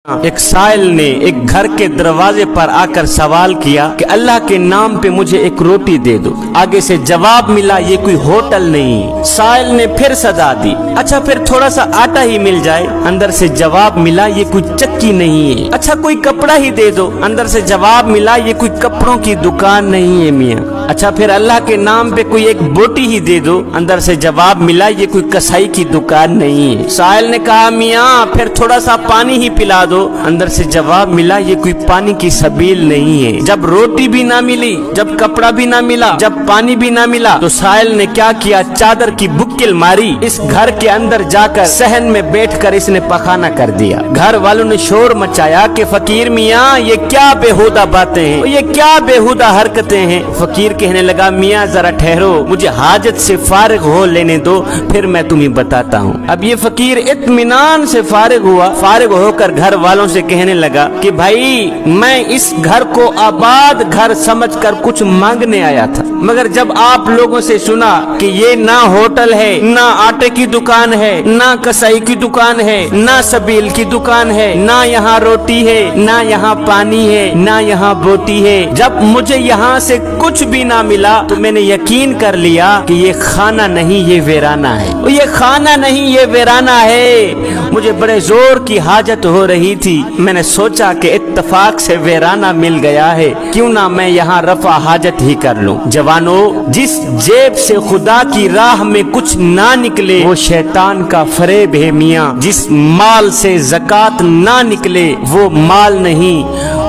ایک سائل نے ایک گھر کے دروازے پر آ کر سوال کیا کہ اللہ کے نام پہ مجھے ایک روٹی دے دو۔ آگے سے جواب ملا یہ کوئی ہوٹل نہیں۔ سائل نے پھر صدا دی، اچھا پھر تھوڑا سا آٹا ہی مل جائے۔ اندر سے جواب ملا یہ کوئی چکی نہیں ہے۔ اچھا کوئی کپڑا ہی دے دو۔ اندر سے جواب ملا یہ کوئی کپڑوں کی دکان نہیں ہے میاں۔ اچھا پھر اللہ کے نام پہ کوئی ایک بوٹی ہی دے دو۔ اندر سے جواب ملا یہ کوئی کسائی کی دکان نہیں ہے۔ سائل نے کہا میاں پھر تھوڑا سا پانی ہی پلا دو۔ اندر سے جواب ملا یہ کوئی پانی کی سبیل نہیں ہے۔ جب روٹی بھی نہ ملی، جب کپڑا بھی نہ ملا، جب پانی بھی نہ ملا، تو سائل نے کیا کیا، چادر کی بکل ماری، اس گھر کے اندر جا کر صحن میں بیٹھ کر اس نے پخانا کر دیا۔ گھر والوں نے شور مچایا کہ فقیر میاں یہ کیا بےہودہ باتیں ہیں، یہ کیا بےہودہ حرکتیں ہیں۔ فقیر کہنے لگا میاں ذرا ٹھہرو، مجھے حاجت سے فارغ ہو لینے دو، پھر میں تمہیں بتاتا ہوں۔ اب یہ فقیر اطمینان سے فارغ ہوا، فارغ ہو کر گھر والوں سے کہنے لگا کہ بھائی میں اس گھر کو آباد گھر سمجھ کر کچھ مانگنے آیا تھا، مگر جب آپ لوگوں سے سنا کہ یہ نہ ہوٹل ہے، نہ آٹے کی دکان ہے، نہ کسائی کی دکان ہے، نہ سبیل کی دکان ہے، نہ یہاں روٹی ہے، نہ یہاں پانی ہے، نہ یہاں بوٹی ہے، جب مجھے یہاں سے کچھ بھی نہ ملا تو میں نے یقین کر لیا کہ یہ خانہ نہیں یہ ویرانہ ہے، یہ خانہ نہیں یہ ویرانہ ہے۔ مجھے بڑے زور کی حاجت ہو رہی تھی، میں نے سوچا کہ اتفاق سے ویرانہ مل گیا ہے، کیوں نہ میں یہاں رفع حاجت ہی کر لوں۔ جوانو، جس جیب سے خدا کی راہ میں کچھ نہ نکلے وہ شیطان کا فریب ہے میاں، جس مال سے زکوٰۃ نہ نکلے وہ مال نہیں،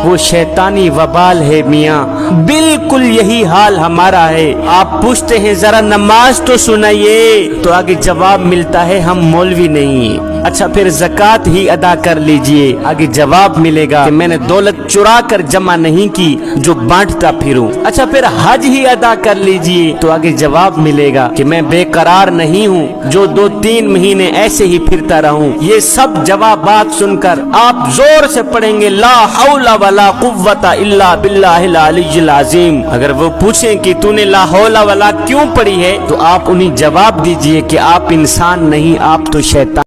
وہ شیطانی وبال ہے میاں۔ بالکل یہی حال ہمارا ہے۔ آپ پوچھتے ہیں ذرا نماز تو سنائیے، تو آگے جواب ملتا ہے ہم مولوی نہیں ہیں۔ اچھا پھر زکوٰۃ ہی ادا کر لیجئے، آگے جواب ملے گا کہ میں نے دولت چرا کر جمع نہیں کی جو بانٹتا پھروں۔ اچھا پھر حج ہی ادا کر لیجئے، تو آگے جواب ملے گا کہ میں بے قرار نہیں ہوں جو 2-3 مہینے ایسے ہی پھرتا رہوں۔ یہ سب جوابات سن کر آپ زور سے پڑھیں گے لا حول ولا قوت الا باللہ العلی العظیم۔ اگر وہ پوچھیں کہ تو نے لا حول ولا کیوں پڑھی ہے، تو آپ انہیں جواب دیجئے کہ آپ انسان نہیں، آپ تو شیطان